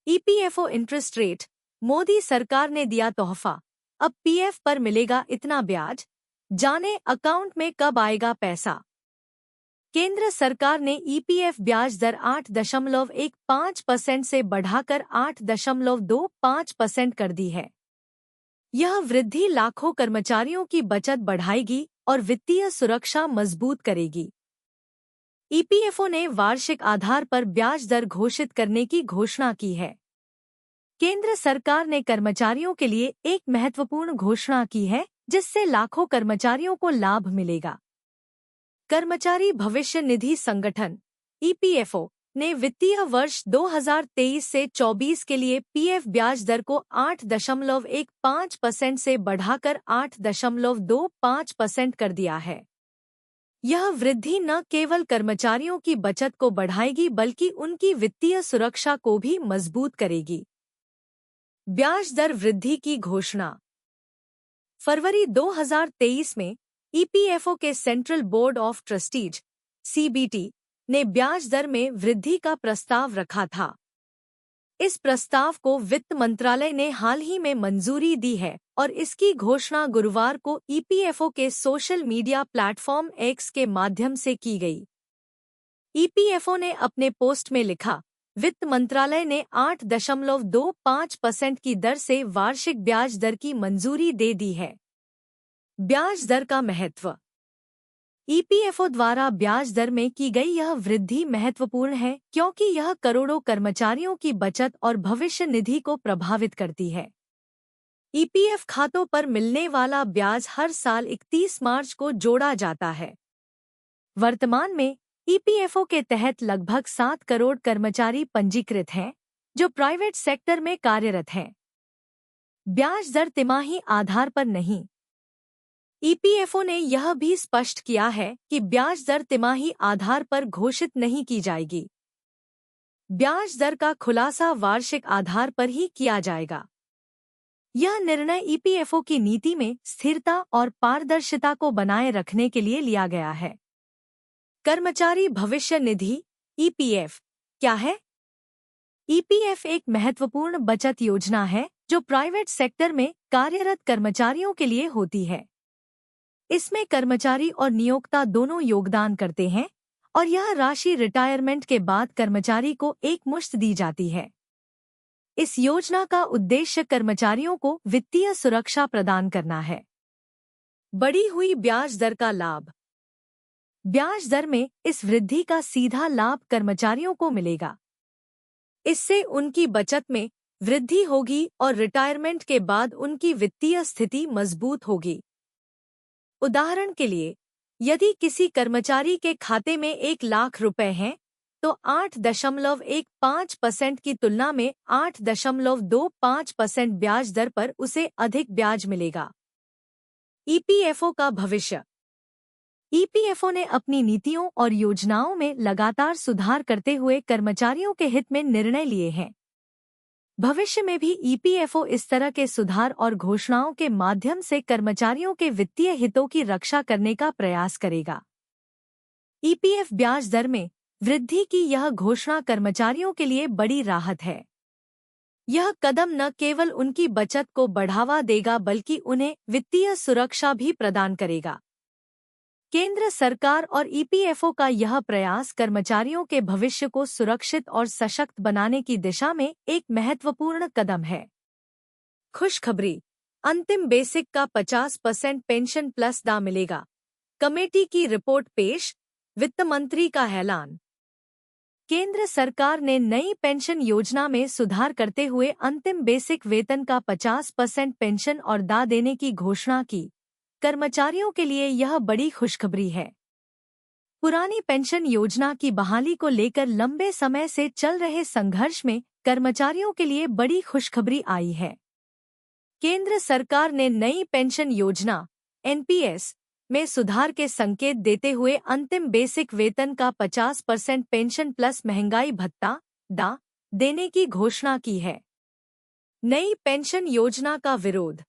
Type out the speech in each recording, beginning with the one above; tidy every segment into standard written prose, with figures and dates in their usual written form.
EPFO interest rate, Modi सरकार ने दिया तोहफा, अब पीएफ पर मिलेगा इतना ब्याज, जाने अकाउंट में कब आएगा पैसा। केंद्र सरकार ने ईपीएफ ब्याज दर 8.15% से बढ़ाकर 8.25% कर दी है। यह वृद्धि लाखों कर्मचारियों की बचत बढ़ाएगी और वित्तीय सुरक्षा मजबूत करेगी। ईपीएफओ ने वार्षिक आधार पर ब्याज दर घोषित करने की घोषणा की है। केंद्र सरकार ने कर्मचारियों के लिए एक महत्वपूर्ण घोषणा की है, जिससे लाखों कर्मचारियों को लाभ मिलेगा। कर्मचारी भविष्य निधि संगठन ईपीएफओ ने वित्तीय वर्ष 2023 से 24 के लिए पीएफ ब्याज दर को 8.15% से बढ़ाकर 8.25% कर दिया है। यह वृद्धि न केवल कर्मचारियों की बचत को बढ़ाएगी बल्कि उनकी वित्तीय सुरक्षा को भी मजबूत करेगी। ब्याज दर वृद्धि की घोषणा। फरवरी 2023 में ईपीएफओ के central board of trustees CBT ने ब्याज दर में वृद्धि का प्रस्ताव रखा था। इस प्रस्ताव को वित्त मंत्रालय ने हाल ही में मंजूरी दी है और इसकी घोषणा गुरुवार को ईपीएफओ के सोशल मीडिया प्लेटफॉर्म एक्स के माध्यम से की गई। ईपीएफओ ने अपने पोस्ट में लिखा, वित्त मंत्रालय ने 8.25% की दर से वार्षिक ब्याज दर की मंजूरी दे दी है। ब्याज दर का महत्व। ईपीएफओ द्वारा ब्याज दर में की गई यह वृद्धि महत्वपूर्ण है क्योंकि यह करोड़ों कर्मचारियों की बचत और भविष्य निधि को प्रभावित करती है। ईपीएफ खातों पर मिलने वाला ब्याज हर साल 31 मार्च को जोड़ा जाता है। वर्तमान में ईपीएफओ के तहत लगभग 7 करोड़ कर्मचारी पंजीकृत हैं, जो प्राइवेट सेक्टर में कार्यरत हैं। ब्याज दर तिमाही आधार पर नहीं। ईपीएफओ ने यह भी स्पष्ट किया है कि ब्याज दर तिमाही आधार पर घोषित नहीं की जाएगी। ब्याज दर का खुलासा वार्षिक आधार पर ही किया जाएगा। यह निर्णय ईपीएफओ की नीति में स्थिरता और पारदर्शिता को बनाए रखने के लिए लिया गया है। कर्मचारी भविष्य निधि ईपीएफ क्या है? ईपीएफ एक महत्वपूर्ण बचत योजना है जो प्राइवेट सेक्टर में कार्यरत कर्मचारियों के लिए होती है। इसमें कर्मचारी और नियोक्ता दोनों योगदान करते हैं और यह राशि रिटायरमेंट के बाद कर्मचारी को एकमुश्त दी जाती है। इस योजना का उद्देश्य कर्मचारियों को वित्तीय सुरक्षा प्रदान करना है। बढ़ी हुई ब्याज दर का लाभ। ब्याज दर में इस वृद्धि का सीधा लाभ कर्मचारियों को मिलेगा। इससे उनकी बचत में वृद्धि होगी और रिटायरमेंट के बाद उनकी वित्तीय स्थिति मजबूत होगी। उदाहरण के लिए, यदि किसी कर्मचारी के खाते में 1 लाख रुपए हैं, तो 8.15% की तुलना में 8.25% ब्याज दर पर उसे अधिक ब्याज मिलेगा। ईपीएफओ का भविष्य। ईपीएफओ ने अपनी नीतियों और योजनाओं में लगातार सुधार करते हुए कर्मचारियों के हित में निर्णय लिए हैं। भविष्य में भी ईपीएफओ इस तरह के सुधार और घोषणाओं के माध्यम से कर्मचारियों के वित्तीय हितों की रक्षा करने का प्रयास करेगा। ईपीएफ ब्याज दर में वृद्धि की यह घोषणा कर्मचारियों के लिए बड़ी राहत है। यह कदम न केवल उनकी बचत को बढ़ावा देगा बल्कि उन्हें वित्तीय सुरक्षा भी प्रदान करेगा। केंद्र सरकार और ईपीएफओ का यह प्रयास कर्मचारियों के भविष्य को सुरक्षित और सशक्त बनाने की दिशा में एक महत्वपूर्ण कदम है। खुशखबरी, अंतिम बेसिक का 50% पेंशन प्लस दा मिलेगा। कमेटी की रिपोर्ट पेश, वित्त मंत्री का ऐलान। केंद्र सरकार ने नई पेंशन योजना में सुधार करते हुए अंतिम बेसिक वेतन का 50% पेंशन और दा देने की घोषणा की। कर्मचारियों के लिए यह बड़ी खुशखबरी है। पुरानी पेंशन योजना की बहाली को लेकर लंबे समय से चल रहे संघर्ष में कर्मचारियों के लिए बड़ी खुशखबरी आई है। केंद्र सरकार ने नई पेंशन योजना एनपीएस में सुधार के संकेत देते हुए अंतिम बेसिक वेतन का 50% पेंशन प्लस महंगाई भत्ता दा देने की घोषणा की है। नई पेंशन योजना का विरोध।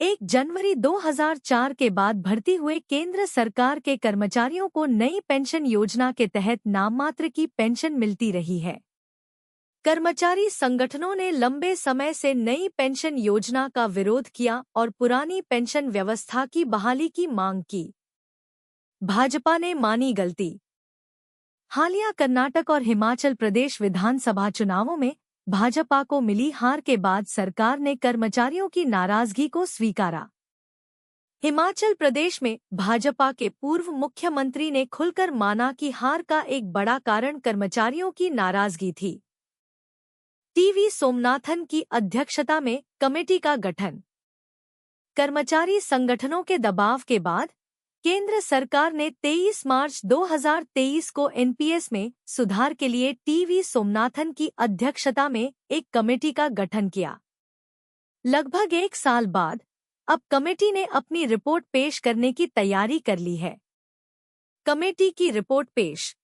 1 जनवरी 2004 के बाद भर्ती हुए केंद्र सरकार के कर्मचारियों को नई पेंशन योजना के तहत नाममात्र की पेंशन मिलती रही है। कर्मचारी संगठनों ने लंबे समय से नई पेंशन योजना का विरोध किया और पुरानी पेंशन व्यवस्था की बहाली की मांग की। भाजपा ने मानी गलती। हालिया कर्नाटक और हिमाचल प्रदेश विधानसभा चुनावों में भाजपा को मिली हार के बाद सरकार ने कर्मचारियों की नाराजगी को स्वीकारा। हिमाचल प्रदेश में भाजपा के पूर्व मुख्यमंत्री ने खुलकर माना कि हार का एक बड़ा कारण कर्मचारियों की नाराजगी थी। टीवी सोमनाथन की अध्यक्षता में कमेटी का गठन। कर्मचारी संगठनों के दबाव के बाद केंद्र सरकार ने 23 मार्च 2023 को एनपीएस में सुधार के लिए टीवी सोमनाथन की अध्यक्षता में एक कमेटी का गठन किया। लगभग एक साल बाद अब कमेटी ने अपनी रिपोर्ट पेश करने की तैयारी कर ली है। कमेटी की रिपोर्ट पेश।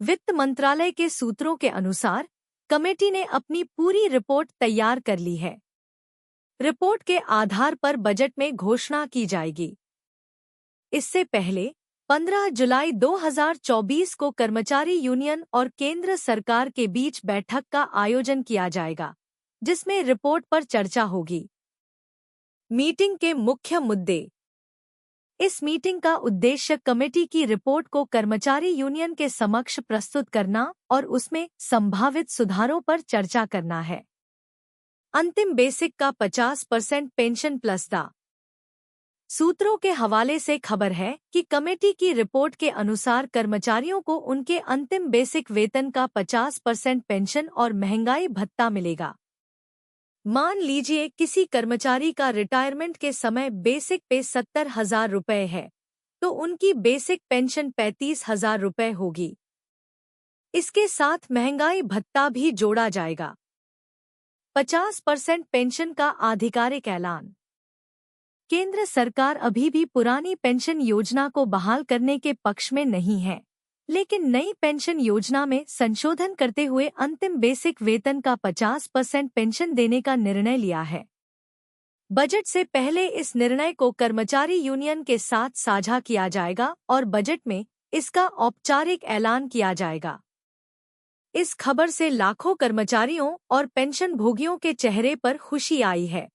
वित्त मंत्रालय के सूत्रों के अनुसार कमेटी ने अपनी पूरी रिपोर्ट तैयार कर ली है। रिपोर्ट के आधार पर बजट में घोषणा की जाएगी। इससे पहले 15 जुलाई 2024 को कर्मचारी यूनियन और केंद्र सरकार के बीच बैठक का आयोजन किया जाएगा, जिसमें रिपोर्ट पर चर्चा होगी। मीटिंग के मुख्य मुद्दे। इस मीटिंग का उद्देश्य कमेटी की रिपोर्ट को कर्मचारी यूनियन के समक्ष प्रस्तुत करना और उसमें संभावित सुधारों पर चर्चा करना है। अंतिम बेसिक का 50% पेंशन प्लस दा। सूत्रों के हवाले से खबर है कि कमेटी की रिपोर्ट के अनुसार कर्मचारियों को उनके अंतिम बेसिक वेतन का 50% पेंशन और महंगाई भत्ता मिलेगा। मान लीजिए किसी कर्मचारी का रिटायरमेंट के समय बेसिक पे 70,000 रुपये है, तो उनकी बेसिक पेंशन 35,000 रुपये होगी। इसके साथ महंगाई भत्ता भी जोड़ा जाएगा। 50% पेंशन का आधिकारिक ऐलान। केंद्र सरकार अभी भी पुरानी पेंशन योजना को बहाल करने के पक्ष में नहीं है, लेकिन नई पेंशन योजना में संशोधन करते हुए अंतिम बेसिक वेतन का 50% पेंशन देने का निर्णय लिया है। बजट से पहले इस निर्णय को कर्मचारी यूनियन के साथ साझा किया जाएगा और बजट में इसका औपचारिक ऐलान किया जाएगा। इस खबर से लाखों कर्मचारियों और पेंशन भोगियों के चेहरे पर खुशी आई है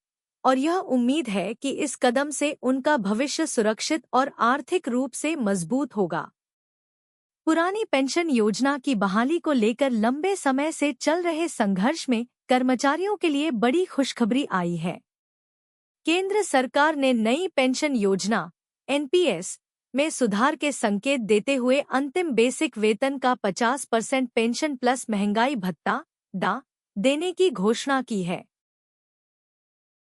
और यह उम्मीद है कि इस कदम से उनका भविष्य सुरक्षित और आर्थिक रूप से मजबूत होगा। पुरानी पेंशन योजना की बहाली को लेकर लंबे समय से चल रहे संघर्ष में कर्मचारियों के लिए बड़ी खुशखबरी आई है। केंद्र सरकार ने नई पेंशन योजना एनपीएस में सुधार के संकेत देते हुए अंतिम बेसिक वेतन का 50% पेंशन प्लस महंगाई भत्ता देने की घोषणा की है।